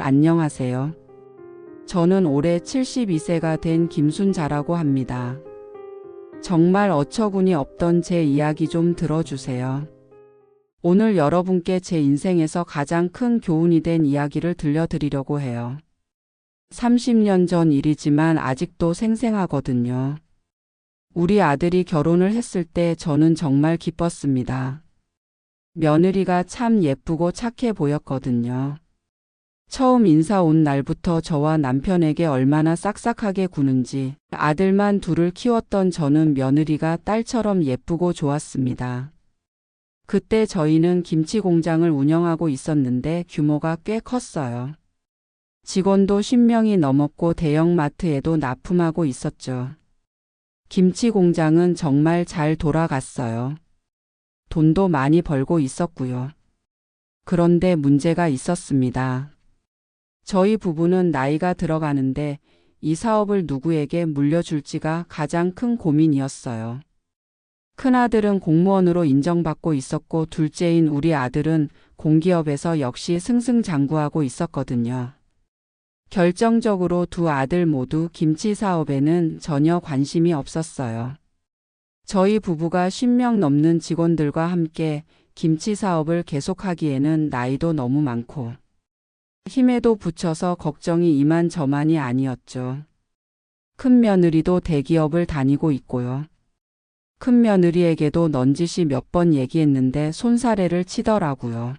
안녕하세요. 저는 올해 72세가 된 김순자라고 합니다. 정말 어처구니 없던 제 이야기 좀 들어주세요. 오늘 여러분께 제 인생에서 가장 큰 교훈이 된 이야기를 들려드리려고 해요. 30년 전 일이지만 아직도 생생하거든요. 우리 아들이 결혼을 했을 때 저는 정말 기뻤습니다. 며느리가 참 예쁘고 착해 보였거든요. 처음 인사 온 날부터 저와 남편에게 얼마나 싹싹하게 구는지, 아들만 둘을 키웠던 저는 며느리가 딸처럼 예쁘고 좋았습니다. 그때 저희는 김치 공장을 운영하고 있었는데 규모가 꽤 컸어요. 직원도 10명이 넘었고 대형마트에도 납품하고 있었죠. 김치 공장은 정말 잘 돌아갔어요. 돈도 많이 벌고 있었고요. 그런데 문제가 있었습니다. 저희 부부는 나이가 들어가는데 이 사업을 누구에게 물려줄지가 가장 큰 고민이었어요. 큰아들은 공무원으로 인정받고 있었고 둘째인 우리 아들은 공기업에서 역시 승승장구하고 있었거든요. 결정적으로 두 아들 모두 김치 사업에는 전혀 관심이 없었어요. 저희 부부가 10명 넘는 직원들과 함께 김치 사업을 계속하기에는 나이도 너무 많고 힘에도 부쳐서 걱정이 이만저만이 아니었죠. 큰 며느리도 대기업을 다니고 있고요. 큰 며느리에게도 넌지시 몇 번 얘기했는데 손사래를 치더라고요.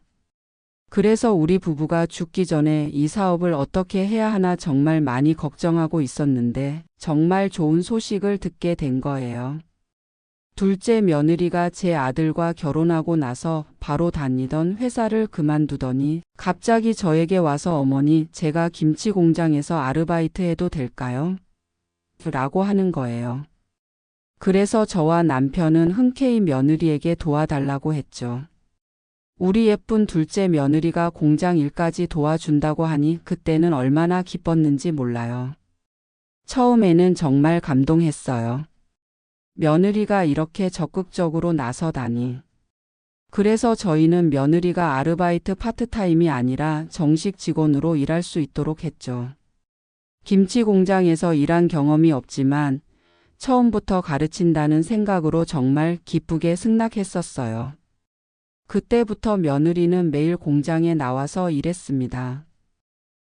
그래서 우리 부부가 죽기 전에 이 사업을 어떻게 해야 하나 정말 많이 걱정하고 있었는데 정말 좋은 소식을 듣게 된 거예요. 둘째 며느리가 제 아들과 결혼하고 나서 바로 다니던 회사를 그만두더니 갑자기 저에게 와서 어머니, 제가 김치 공장에서 아르바이트 해도 될까요? 라고 하는 거예요. 그래서 저와 남편은 흔쾌히 며느리에게 도와달라고 했죠. 우리 예쁜 둘째 며느리가 공장 일까지 도와준다고 하니 그때는 얼마나 기뻤는지 몰라요. 처음에는 정말 감동했어요. 며느리가 이렇게 적극적으로 나서다니. 그래서 저희는 며느리가 아르바이트 파트타임이 아니라 정식 직원으로 일할 수 있도록 했죠. 김치 공장에서 일한 경험이 없지만 처음부터 가르친다는 생각으로 정말 기쁘게 승낙했었어요. 그때부터 며느리는 매일 공장에 나와서 일했습니다.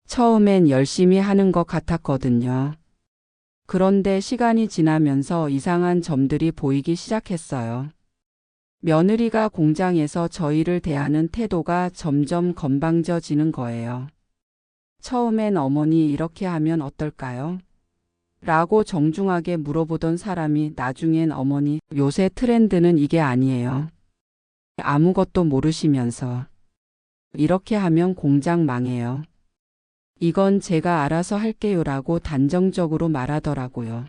처음엔 열심히 하는 것 같았거든요. 그런데 시간이 지나면서 이상한 점들이 보이기 시작했어요. 며느리가 공장에서 저희를 대하는 태도가 점점 건방져지는 거예요. 처음엔 어머니 이렇게 하면 어떨까요? 라고 정중하게 물어보던 사람이 나중엔 어머니, 요새 트렌드는 이게 아니에요. 아무것도 모르시면서. 이렇게 하면 공장 망해요. 이건 제가 알아서 할게요라고 단정적으로 말하더라고요.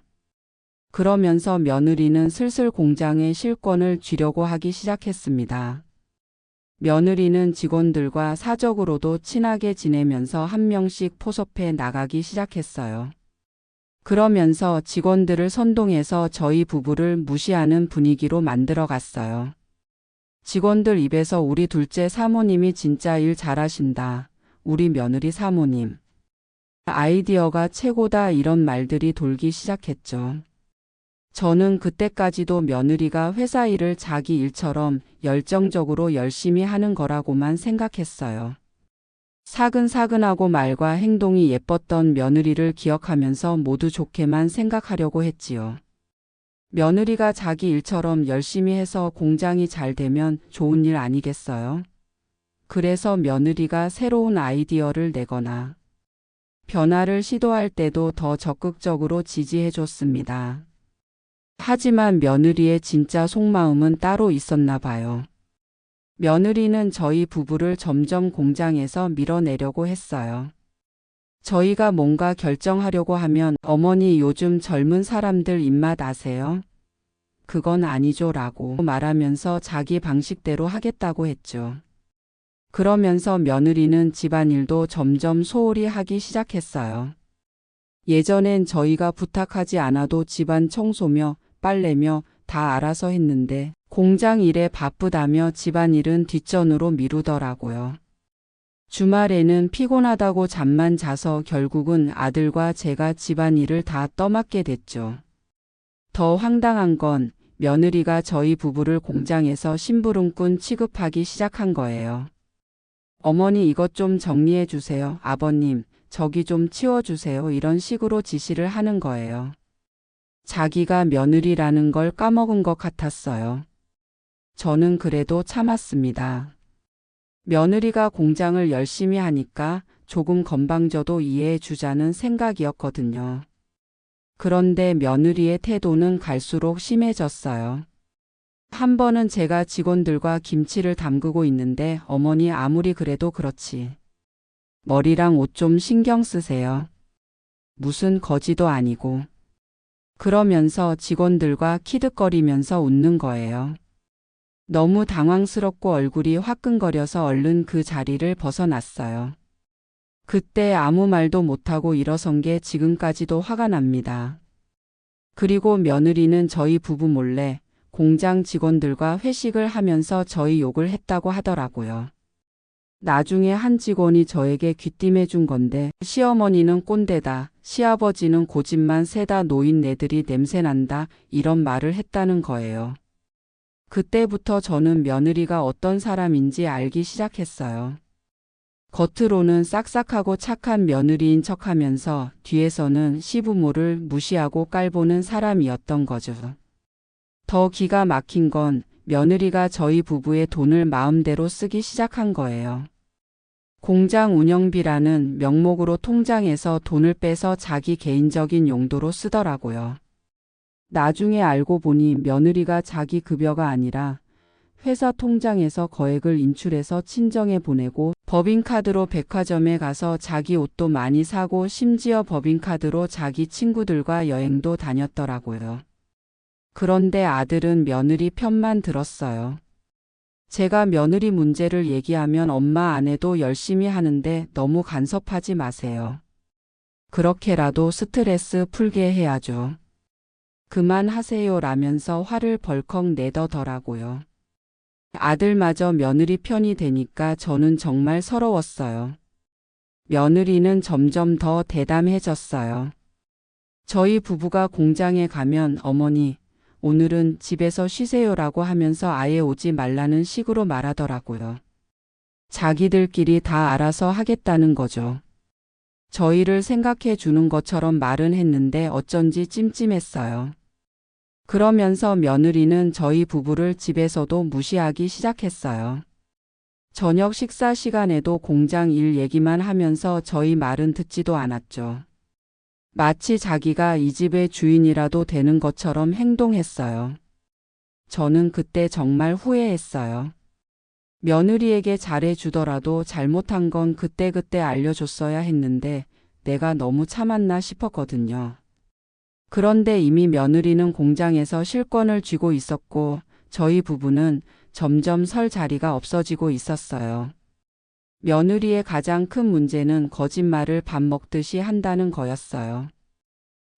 그러면서 며느리는 슬슬 공장에 실권을 쥐려고 하기 시작했습니다. 며느리는 직원들과 사적으로도 친하게 지내면서 한 명씩 포섭해 나가기 시작했어요. 그러면서 직원들을 선동해서 저희 부부를 무시하는 분위기로 만들어 갔어요. 직원들 입에서 우리 둘째 사모님이 진짜 일 잘하신다. 우리 며느리 사모님. 아이디어가 최고다 이런 말들이 돌기 시작했죠. 저는 그때까지도 며느리가 회사 일을 자기 일처럼 열정적으로 열심히 하는 거라고만 생각했어요. 사근사근하고 말과 행동이 예뻤던 며느리를 기억하면서 모두 좋게만 생각하려고 했지요. 며느리가 자기 일처럼 열심히 해서 공장이 잘 되면 좋은 일 아니겠어요? 그래서 며느리가 새로운 아이디어를 내거나 변화를 시도할 때도 더 적극적으로 지지해 줬습니다. 하지만 며느리의 진짜 속마음은 따로 있었나 봐요. 며느리는 저희 부부를 점점 공장에서 밀어내려고 했어요. 저희가 뭔가 결정하려고 하면 어머니 요즘 젊은 사람들 입맛 아세요? 그건 아니죠 라고 말하면서 자기 방식대로 하겠다고 했죠. 그러면서 며느리는 집안일도 점점 소홀히 하기 시작했어요. 예전엔 저희가 부탁하지 않아도 집안 청소며 빨래며 다 알아서 했는데 공장 일에 바쁘다며 집안일은 뒷전으로 미루더라고요. 주말에는 피곤하다고 잠만 자서 결국은 아들과 제가 집안일을 다 떠맡게 됐죠. 더 황당한 건 며느리가 저희 부부를 공장에서 심부름꾼 취급하기 시작한 거예요. 어머니 이것 좀 정리해 주세요. 아버님 저기 좀 치워주세요. 이런 식으로 지시를 하는 거예요. 자기가 며느리라는 걸 까먹은 것 같았어요. 저는 그래도 참았습니다. 며느리가 공장을 열심히 하니까 조금 건방져도 이해해 주자는 생각이었거든요. 그런데 며느리의 태도는 갈수록 심해졌어요. 한 번은 제가 직원들과 김치를 담그고 있는데 어머니 아무리 그래도 그렇지. 머리랑 옷 좀 신경 쓰세요. 무슨 거지도 아니고. 그러면서 직원들과 키득거리면서 웃는 거예요. 너무 당황스럽고 얼굴이 화끈거려서 얼른 그 자리를 벗어났어요. 그때 아무 말도 못하고 일어선 게 지금까지도 화가 납니다. 그리고 며느리는 저희 부부 몰래 공장 직원들과 회식을 하면서 저희 욕을 했다고 하더라고요. 나중에 한 직원이 저에게 귀띔해 준 건데 시어머니는 꼰대다, 시아버지는 고집만 세다, 노인네들이 냄새난다 이런 말을 했다는 거예요. 그때부터 저는 며느리가 어떤 사람인지 알기 시작했어요. 겉으로는 싹싹하고 착한 며느리인 척하면서 뒤에서는 시부모를 무시하고 깔보는 사람이었던 거죠. 더 기가 막힌 건 며느리가 저희 부부의 돈을 마음대로 쓰기 시작한 거예요. 공장 운영비라는 명목으로 통장에서 돈을 빼서 자기 개인적인 용도로 쓰더라고요. 나중에 알고 보니 며느리가 자기 급여가 아니라 회사 통장에서 거액을 인출해서 친정에 보내고 법인카드로 백화점에 가서 자기 옷도 많이 사고 심지어 법인카드로 자기 친구들과 여행도 다녔더라고요. 그런데 아들은 며느리 편만 들었어요. 제가 며느리 문제를 얘기하면 엄마 아내도 열심히 하는데 너무 간섭하지 마세요. 그렇게라도 스트레스 풀게 해야죠. 그만하세요 라면서 화를 벌컥 내더더라고요. 아들마저 며느리 편이 되니까 저는 정말 서러웠어요. 며느리는 점점 더 대담해졌어요. 저희 부부가 공장에 가면 어머니, 오늘은 집에서 쉬세요라고 하면서 아예 오지 말라는 식으로 말하더라고요. 자기들끼리 다 알아서 하겠다는 거죠. 저희를 생각해 주는 것처럼 말은 했는데 어쩐지 찜찜했어요. 그러면서 며느리는 저희 부부를 집에서도 무시하기 시작했어요. 저녁 식사 시간에도 공장 일 얘기만 하면서 저희 말은 듣지도 않았죠. 마치 자기가 이 집의 주인이라도 되는 것처럼 행동했어요. 저는 그때 정말 후회했어요. 며느리에게 잘해주더라도 잘못한 건 그때그때 알려줬어야 했는데 내가 너무 참았나 싶었거든요. 그런데 이미 며느리는 공장에서 실권을 쥐고 있었고 저희 부부는 점점 설 자리가 없어지고 있었어요. 며느리의 가장 큰 문제는 거짓말을 밥 먹듯이 한다는 거였어요.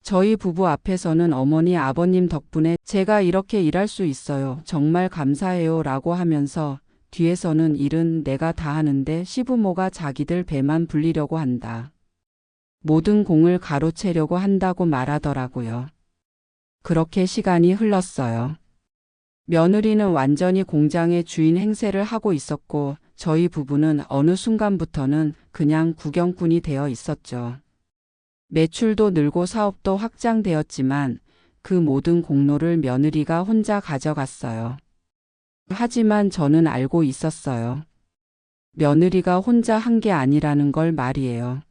저희 부부 앞에서는 어머니 아버님 덕분에 제가 이렇게 일할 수 있어요. 정말 감사해요 라고 하면서 뒤에서는 일은 내가 다 하는데 시부모가 자기들 배만 불리려고 한다. 모든 공을 가로채려고 한다고 말하더라고요. 그렇게 시간이 흘렀어요. 며느리는 완전히 공장의 주인 행세를 하고 있었고 저희 부부는 어느 순간부터는 그냥 구경꾼이 되어 있었죠. 매출도 늘고 사업도 확장되었지만 그 모든 공로를 며느리가 혼자 가져갔어요. 하지만 저는 알고 있었어요. 며느리가 혼자 한 게 아니라는 걸 말이에요.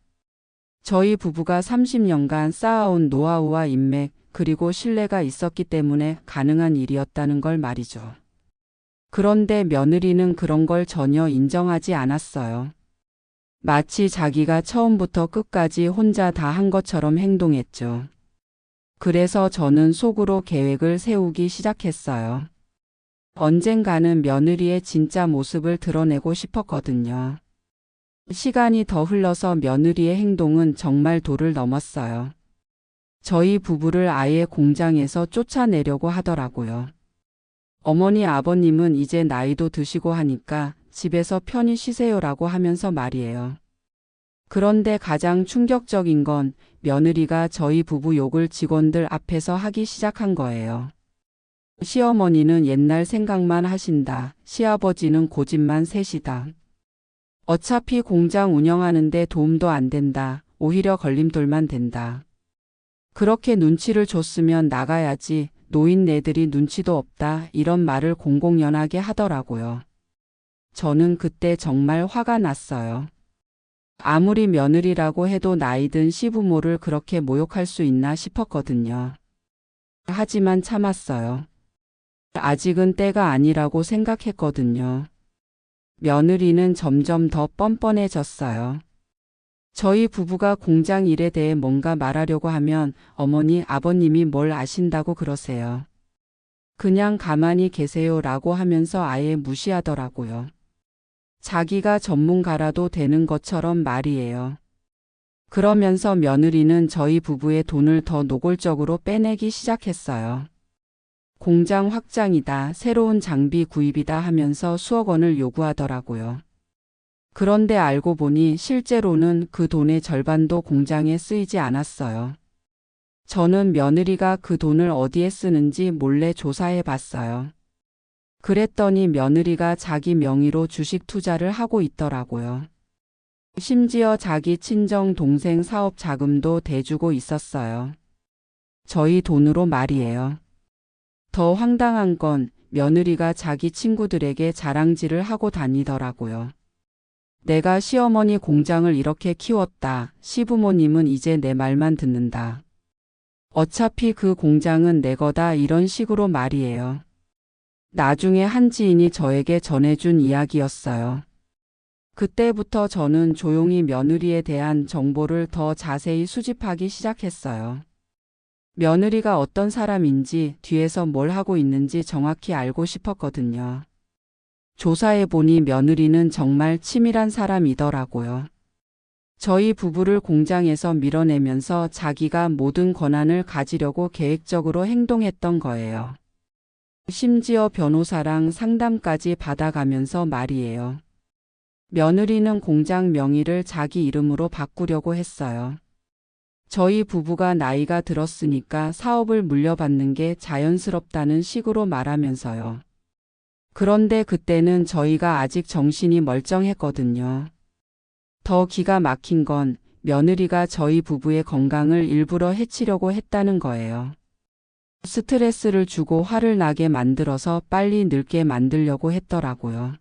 저희 부부가 30년간 쌓아온 노하우와 인맥 그리고 신뢰가 있었기 때문에 가능한 일이었다는 걸 말이죠. 그런데 며느리는 그런 걸 전혀 인정하지 않았어요. 마치 자기가 처음부터 끝까지 혼자 다 한 것처럼 행동했죠. 그래서 저는 속으로 계획을 세우기 시작했어요. 언젠가는 며느리의 진짜 모습을 드러내고 싶었거든요. 시간이 더 흘러서 며느리의 행동은 정말 도를 넘었어요. 저희 부부를 아예 공장에서 쫓아내려고 하더라고요. 어머니 아버님은 이제 나이도 드시고 하니까 집에서 편히 쉬세요라고 하면서 말이에요. 그런데 가장 충격적인 건 며느리가 저희 부부 욕을 직원들 앞에서 하기 시작한 거예요. 시어머니는 옛날 생각만 하신다. 시아버지는 고집만 세시다. 어차피 공장 운영하는데 도움도 안 된다. 오히려 걸림돌만 된다. 그렇게 눈치를 줬으면 나가야지. 노인네들이 눈치도 없다. 이런 말을 공공연하게 하더라고요. 저는 그때 정말 화가 났어요. 아무리 며느리라고 해도 나이든 시부모를 그렇게 모욕할 수 있나 싶었거든요. 하지만 참았어요. 아직은 때가 아니라고 생각했거든요. 며느리는 점점 더 뻔뻔해졌어요. 저희 부부가 공장 일에 대해 뭔가 말하려고 하면 어머니, 아버님이 뭘 아신다고 그러세요. 그냥 가만히 계세요라고 하면서 아예 무시하더라고요. 자기가 전문가라도 되는 것처럼 말이에요. 그러면서 며느리는 저희 부부의 돈을 더 노골적으로 빼내기 시작했어요. 공장 확장이다, 새로운 장비 구입이다 하면서 수억 원을 요구하더라고요. 그런데 알고 보니 실제로는 그 돈의 절반도 공장에 쓰이지 않았어요. 저는 며느리가 그 돈을 어디에 쓰는지 몰래 조사해 봤어요. 그랬더니 며느리가 자기 명의로 주식 투자를 하고 있더라고요. 심지어 자기 친정 동생 사업 자금도 대주고 있었어요. 저희 돈으로 말이에요. 더 황당한 건 며느리가 자기 친구들에게 자랑질을 하고 다니더라고요. 내가 시어머니 공장을 이렇게 키웠다. 시부모님은 이제 내 말만 듣는다. 어차피 그 공장은 내 거다. 이런 식으로 말이에요. 나중에 한 지인이 저에게 전해준 이야기였어요. 그때부터 저는 조용히 며느리에 대한 정보를 더 자세히 수집하기 시작했어요. 며느리가 어떤 사람인지, 뒤에서 뭘 하고 있는지 정확히 알고 싶었거든요. 조사해보니 며느리는 정말 치밀한 사람이더라고요. 저희 부부를 공장에서 밀어내면서 자기가 모든 권한을 가지려고 계획적으로 행동했던 거예요. 심지어 변호사랑 상담까지 받아가면서 말이에요. 며느리는 공장 명의를 자기 이름으로 바꾸려고 했어요. 저희 부부가 나이가 들었으니까 사업을 물려받는 게 자연스럽다는 식으로 말하면서요. 그런데 그때는 저희가 아직 정신이 멀쩡했거든요. 더 기가 막힌 건 며느리가 저희 부부의 건강을 일부러 해치려고 했다는 거예요. 스트레스를 주고 화를 나게 만들어서 빨리 늙게 만들려고 했더라고요.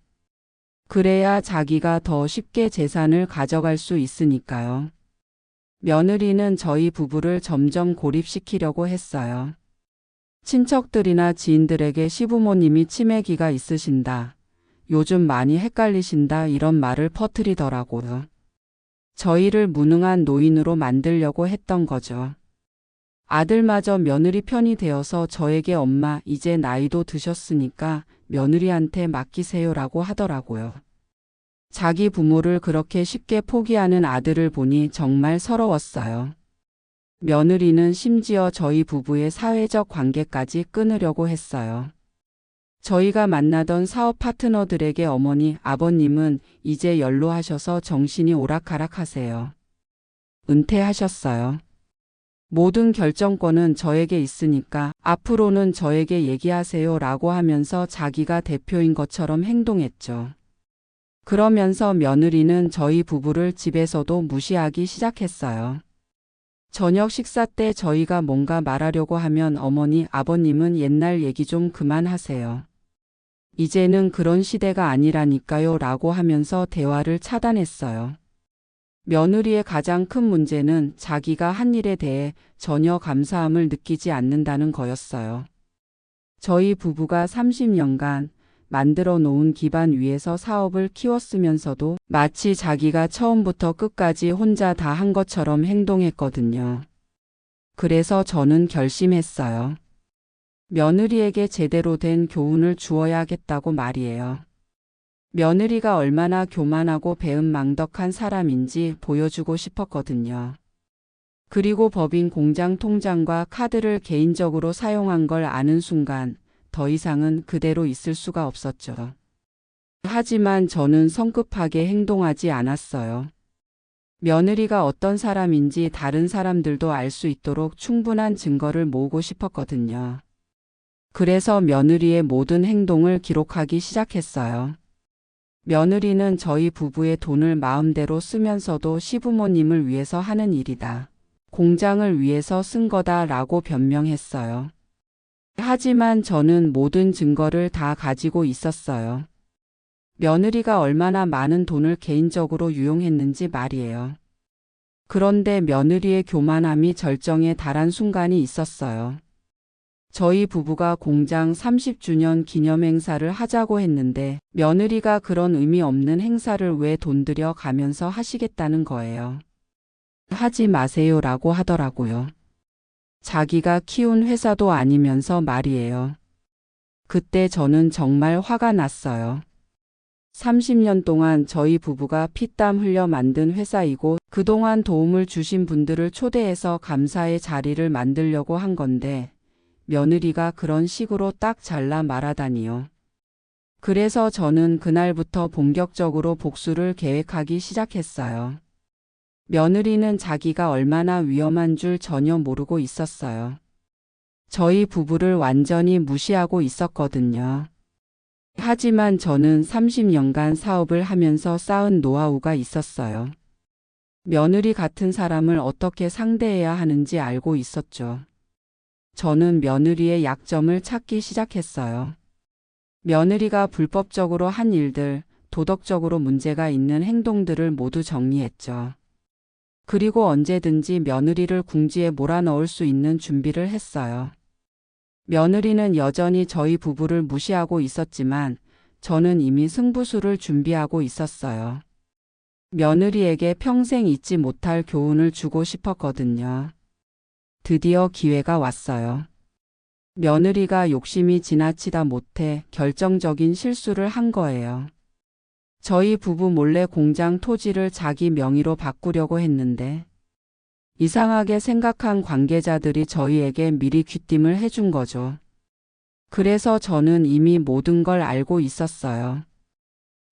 그래야 자기가 더 쉽게 재산을 가져갈 수 있으니까요. 며느리는 저희 부부를 점점 고립시키려고 했어요. 친척들이나 지인들에게 시부모님이 치매기가 있으신다. 요즘 많이 헷갈리신다. 이런 말을 퍼뜨리더라고요. 저희를 무능한 노인으로 만들려고 했던 거죠. 아들마저 며느리 편이 되어서 저에게 엄마, 이제 나이도 드셨으니까 며느리한테 맡기세요라고 하더라고요. 자기 부모를 그렇게 쉽게 포기하는 아들을 보니 정말 서러웠어요. 며느리는 심지어 저희 부부의 사회적 관계까지 끊으려고 했어요. 저희가 만나던 사업 파트너들에게 어머니, 아버님은 이제 연로하셔서 정신이 오락가락하세요. 은퇴하셨어요. 모든 결정권은 저에게 있으니까 앞으로는 저에게 얘기하세요 라고 하면서 자기가 대표인 것처럼 행동했죠. 그러면서 며느리는 저희 부부를 집에서도 무시하기 시작했어요. 저녁 식사 때 저희가 뭔가 말하려고 하면 어머니, 아버님은 옛날 얘기 좀 그만하세요. 이제는 그런 시대가 아니라니까요 라고 하면서 대화를 차단했어요. 며느리의 가장 큰 문제는 자기가 한 일에 대해 전혀 감사함을 느끼지 않는다는 거였어요. 저희 부부가 30년간 만들어 놓은 기반 위에서 사업을 키웠으면서도 마치 자기가 처음부터 끝까지 혼자 다 한 것처럼 행동했거든요. 그래서 저는 결심했어요. 며느리에게 제대로 된 교훈을 주어야겠다고 말이에요. 며느리가 얼마나 교만하고 배은망덕한 사람인지 보여주고 싶었거든요. 그리고 법인 공장 통장과 카드를 개인적으로 사용한 걸 아는 순간 더 이상은 그대로 있을 수가 없었죠. 하지만 저는 성급하게 행동하지 않았어요. 며느리가 어떤 사람인지 다른 사람들도 알 수 있도록 충분한 증거를 모으고 싶었거든요. 그래서 며느리의 모든 행동을 기록하기 시작했어요. 며느리는 저희 부부의 돈을 마음대로 쓰면서도 시부모님을 위해서 하는 일이다. 공장을 위해서 쓴 거다라고 변명했어요. 하지만 저는 모든 증거를 다 가지고 있었어요. 며느리가 얼마나 많은 돈을 개인적으로 유용했는지 말이에요. 그런데 며느리의 교만함이 절정에 달한 순간이 있었어요. 저희 부부가 공장 30주년 기념 행사를 하자고 했는데 며느리가 그런 의미 없는 행사를 왜 돈 들여 가면서 하시겠다는 거예요. 하지 마세요라고 하더라고요. 자기가 키운 회사도 아니면서 말이에요. 그때 저는 정말 화가 났어요. 30년 동안 저희 부부가 피땀 흘려 만든 회사이고 그동안 도움을 주신 분들을 초대해서 감사의 자리를 만들려고 한 건데 며느리가 그런 식으로 딱 잘라 말하다니요. 그래서 저는 그날부터 본격적으로 복수를 계획하기 시작했어요. 며느리는 자기가 얼마나 위험한 줄 전혀 모르고 있었어요. 저희 부부를 완전히 무시하고 있었거든요. 하지만 저는 30년간 사업을 하면서 쌓은 노하우가 있었어요. 며느리 같은 사람을 어떻게 상대해야 하는지 알고 있었죠. 저는 며느리의 약점을 찾기 시작했어요. 며느리가 불법적으로 한 일들, 도덕적으로 문제가 있는 행동들을 모두 정리했죠. 그리고 언제든지 며느리를 궁지에 몰아넣을 수 있는 준비를 했어요. 며느리는 여전히 저희 부부를 무시하고 있었지만 저는 이미 승부수를 준비하고 있었어요. 며느리에게 평생 잊지 못할 교훈을 주고 싶었거든요. 드디어 기회가 왔어요. 며느리가 욕심이 지나치다 못해 결정적인 실수를 한 거예요. 저희 부부 몰래 공장 토지를 자기 명의로 바꾸려고 했는데 이상하게 생각한 관계자들이 저희에게 미리 귀띔을 해준 거죠. 그래서 저는 이미 모든 걸 알고 있었어요.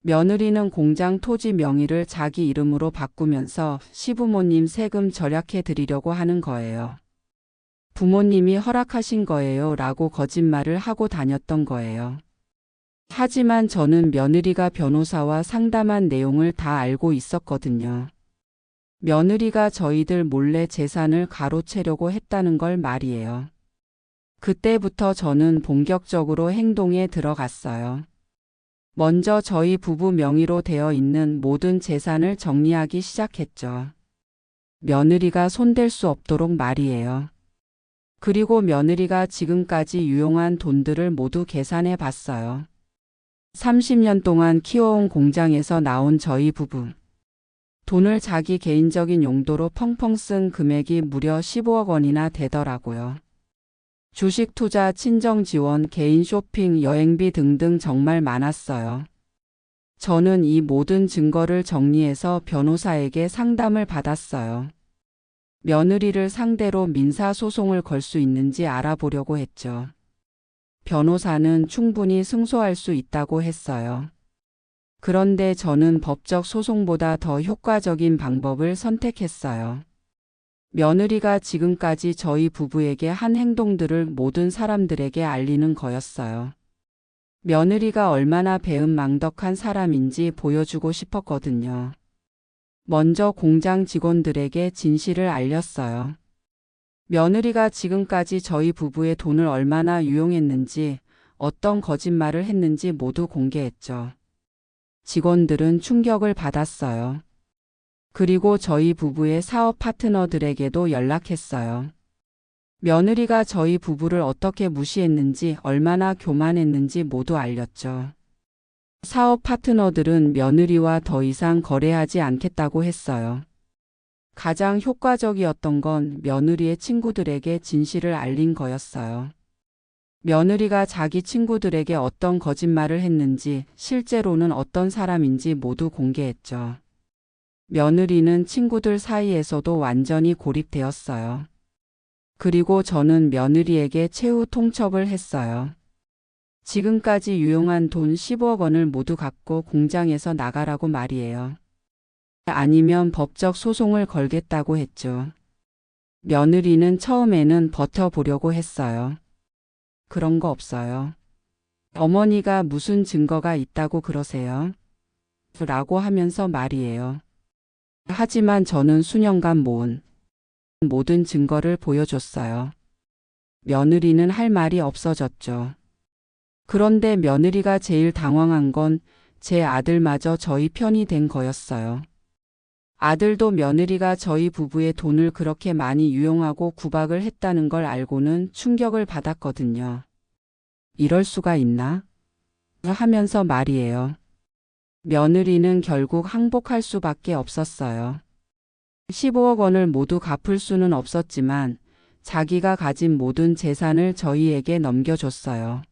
며느리는 공장 토지 명의를 자기 이름으로 바꾸면서 시부모님 세금 절약해 드리려고 하는 거예요. 부모님이 허락하신 거예요 라고 거짓말을 하고 다녔던 거예요. 하지만 저는 며느리가 변호사와 상담한 내용을 다 알고 있었거든요. 며느리가 저희들 몰래 재산을 가로채려고 했다는 걸 말이에요. 그때부터 저는 본격적으로 행동에 들어갔어요. 먼저 저희 부부 명의로 되어 있는 모든 재산을 정리하기 시작했죠. 며느리가 손댈 수 없도록 말이에요. 그리고 며느리가 지금까지 유용한 돈들을 모두 계산해 봤어요. 30년 동안 키워온 공장에서 나온 저희 부부. 돈을 자기 개인적인 용도로 펑펑 쓴 금액이 무려 15억 원이나 되더라고요. 주식 투자, 친정 지원, 개인 쇼핑, 여행비 등등 정말 많았어요. 저는 이 모든 증거를 정리해서 변호사에게 상담을 받았어요. 며느리를 상대로 민사소송을 걸 수 있는지 알아보려고 했죠. 변호사는 충분히 승소할 수 있다고 했어요. 그런데 저는 법적 소송보다 더 효과적인 방법을 선택했어요. 며느리가 지금까지 저희 부부에게 한 행동들을 모든 사람들에게 알리는 거였어요. 며느리가 얼마나 배은망덕한 사람인지 보여주고 싶었거든요. 먼저 공장 직원들에게 진실을 알렸어요. 며느리가 지금까지 저희 부부의 돈을 얼마나 유용했는지, 어떤 거짓말을 했는지 모두 공개했죠. 직원들은 충격을 받았어요. 그리고 저희 부부의 사업 파트너들에게도 연락했어요. 며느리가 저희 부부를 어떻게 무시했는지, 얼마나 교만했는지 모두 알렸죠. 사업 파트너들은 며느리와 더 이상 거래하지 않겠다고 했어요. 가장 효과적이었던 건 며느리의 친구들에게 진실을 알린 거였어요. 며느리가 자기 친구들에게 어떤 거짓말을 했는지, 실제로는 어떤 사람인지 모두 공개했죠. 며느리는 친구들 사이에서도 완전히 고립되었어요. 그리고 저는 며느리에게 최후 통첩을 했어요. 지금까지 유용한 돈 15억 원을 모두 갖고 공장에서 나가라고 말이에요. 아니면 법적 소송을 걸겠다고 했죠. 며느리는 처음에는 버텨보려고 했어요. 그런 거 없어요. 어머니가 무슨 증거가 있다고 그러세요? 라고 하면서 말이에요. 하지만 저는 수년간 모은 모든 증거를 보여줬어요. 며느리는 할 말이 없어졌죠. 그런데 며느리가 제일 당황한 건 제 아들마저 저희 편이 된 거였어요. 아들도 며느리가 저희 부부의 돈을 그렇게 많이 유용하고 구박을 했다는 걸 알고는 충격을 받았거든요. 이럴 수가 있나? 하면서 말이에요. 며느리는 결국 항복할 수밖에 없었어요. 15억 원을 모두 갚을 수는 없었지만 자기가 가진 모든 재산을 저희에게 넘겨줬어요.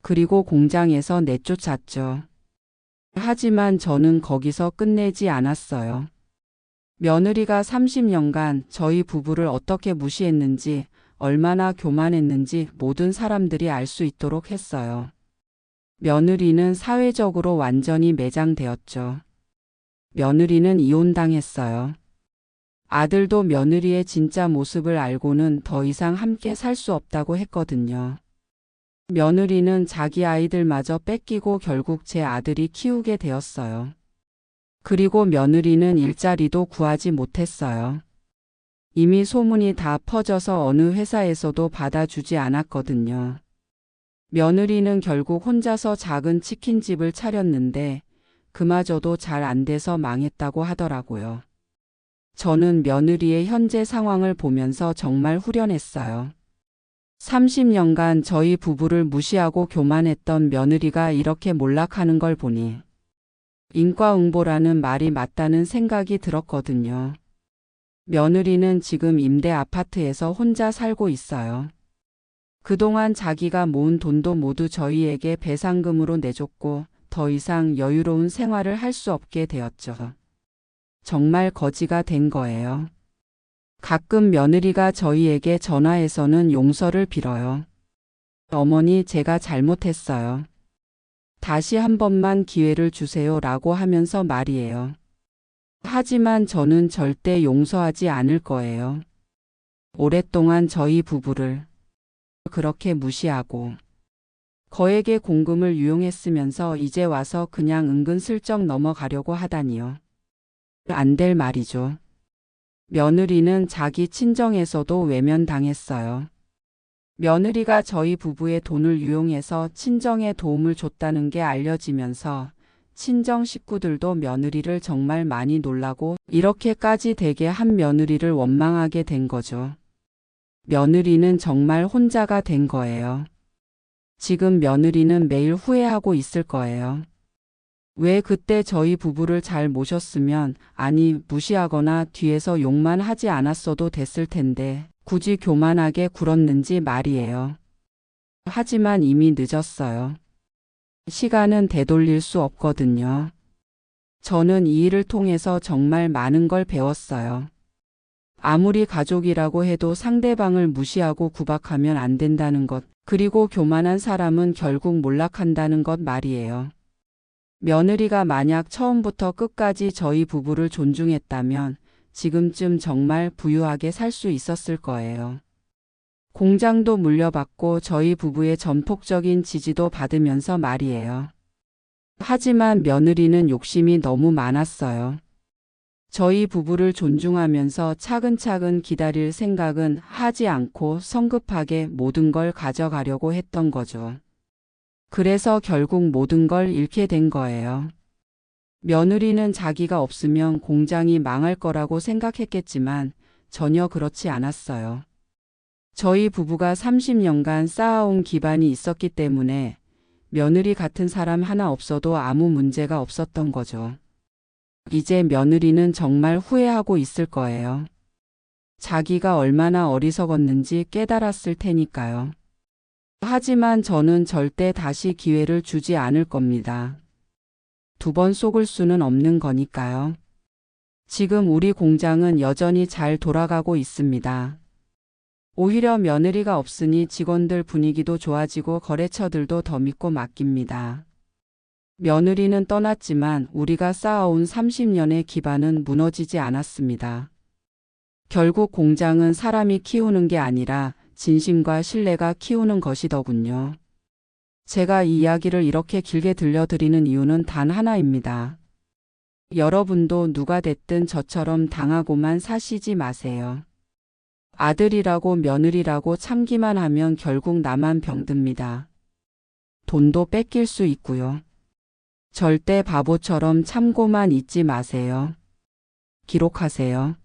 그리고 공장에서 내쫓았죠. 하지만 저는 거기서 끝내지 않았어요. 며느리가 30년간 저희 부부를 어떻게 무시했는지, 얼마나 교만했는지 모든 사람들이 알 수 있도록 했어요. 며느리는 사회적으로 완전히 매장되었죠. 며느리는 이혼당했어요. 아들도 며느리의 진짜 모습을 알고는 더 이상 함께 살 수 없다고 했거든요. 며느리는 자기 아이들마저 뺏기고 결국 제 아들이 키우게 되었어요. 그리고 며느리는 일자리도 구하지 못했어요. 이미 소문이 다 퍼져서 어느 회사에서도 받아주지 않았거든요. 며느리는 결국 혼자서 작은 치킨집을 차렸는데 그마저도 잘 안 돼서 망했다고 하더라고요. 저는 며느리의 현재 상황을 보면서 정말 후련했어요. 30년간 저희 부부를 무시하고 교만했던 며느리가 이렇게 몰락하는 걸 보니 인과응보라는 말이 맞다는 생각이 들었거든요. 며느리는 지금 임대 아파트에서 혼자 살고 있어요. 그동안 자기가 모은 돈도 모두 저희에게 배상금으로 내줬고 더 이상 여유로운 생활을 할 수 없게 되었죠. 정말 거지가 된 거예요. 가끔 며느리가 저희에게 전화해서는 용서를 빌어요. 어머니, 제가 잘못했어요. 다시 한 번만 기회를 주세요 라고 하면서 말이에요. 하지만 저는 절대 용서하지 않을 거예요. 오랫동안 저희 부부를 그렇게 무시하고 거액의 공금을 유용했으면서 이제 와서 그냥 은근슬쩍 넘어가려고 하다니요. 안 될 말이죠. 며느리는 자기 친정에서도 외면당했어요. 며느리가 저희 부부의 돈을 유용해서 친정에 도움을 줬다는 게 알려지면서 친정 식구들도 며느리를 정말 많이 놀라고 이렇게까지 되게 한 며느리를 원망하게 된 거죠. 며느리는 정말 혼자가 된 거예요. 지금 며느리는 매일 후회하고 있을 거예요. 왜 그때 저희 부부를 잘 모셨으면, 아니 무시하거나 뒤에서 욕만 하지 않았어도 됐을 텐데 굳이 교만하게 굴었는지 말이에요. 하지만 이미 늦었어요. 시간은 되돌릴 수 없거든요. 저는 이 일을 통해서 정말 많은 걸 배웠어요. 아무리 가족이라고 해도 상대방을 무시하고 구박하면 안 된다는 것, 그리고 교만한 사람은 결국 몰락한다는 것 말이에요. 며느리가 만약 처음부터 끝까지 저희 부부를 존중했다면 지금쯤 정말 부유하게 살 수 있었을 거예요. 공장도 물려받고 저희 부부의 전폭적인 지지도 받으면서 말이에요. 하지만 며느리는 욕심이 너무 많았어요. 저희 부부를 존중하면서 차근차근 기다릴 생각은 하지 않고 성급하게 모든 걸 가져가려고 했던 거죠. 그래서 결국 모든 걸 잃게 된 거예요. 며느리는 자기가 없으면 공장이 망할 거라고 생각했겠지만 전혀 그렇지 않았어요. 저희 부부가 30년간 쌓아온 기반이 있었기 때문에 며느리 같은 사람 하나 없어도 아무 문제가 없었던 거죠. 이제 며느리는 정말 후회하고 있을 거예요. 자기가 얼마나 어리석었는지 깨달았을 테니까요. 하지만 저는 절대 다시 기회를 주지 않을 겁니다. 2번 속을 수는 없는 거니까요. 지금 우리 공장은 여전히 잘 돌아가고 있습니다. 오히려 며느리가 없으니 직원들 분위기도 좋아지고 거래처들도 더 믿고 맡깁니다. 며느리는 떠났지만 우리가 쌓아온 30년의 기반은 무너지지 않았습니다. 결국 공장은 사람이 키우는 게 아니라 진심과 신뢰가 키우는 것이더군요. 제가 이 이야기를 이렇게 길게 들려드리는 이유는 단 하나입니다. 여러분도 누가 됐든 저처럼 당하고만 사시지 마세요. 아들이라고 며느리라고 참기만 하면 결국 나만 병듭니다. 돈도 뺏길 수 있고요. 절대 바보처럼 참고만 있지 마세요. 기록하세요.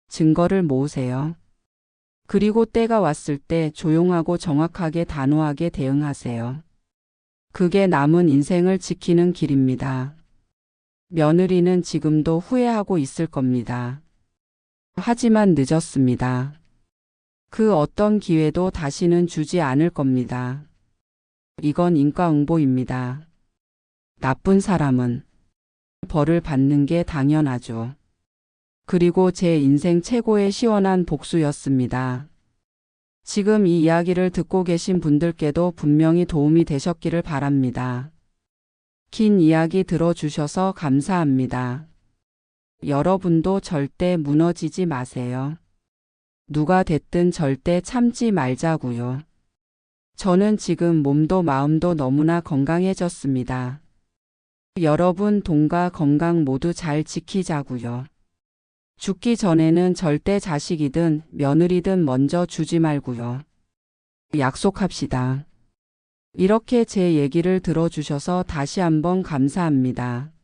증거를 모으세요. 그리고 때가 왔을 때 조용하고 정확하게 단호하게 대응하세요. 그게 남은 인생을 지키는 길입니다. 며느리는 지금도 후회하고 있을 겁니다. 하지만 늦었습니다. 그 어떤 기회도 다시는 주지 않을 겁니다. 이건 인과응보입니다. 나쁜 사람은 벌을 받는 게 당연하죠. 그리고 제 인생 최고의 시원한 복수였습니다. 지금 이 이야기를 듣고 계신 분들께도 분명히 도움이 되셨기를 바랍니다. 긴 이야기 들어주셔서 감사합니다. 여러분도 절대 무너지지 마세요. 누가 됐든 절대 참지 말자고요. 저는 지금 몸도 마음도 너무나 건강해졌습니다. 여러분 돈과 건강 모두 잘 지키자고요. 죽기 전에는 절대 자식이든 며느리든 먼저 주지 말고요. 약속합시다. 이렇게 제 얘기를 들어주셔서 다시 한번 감사합니다.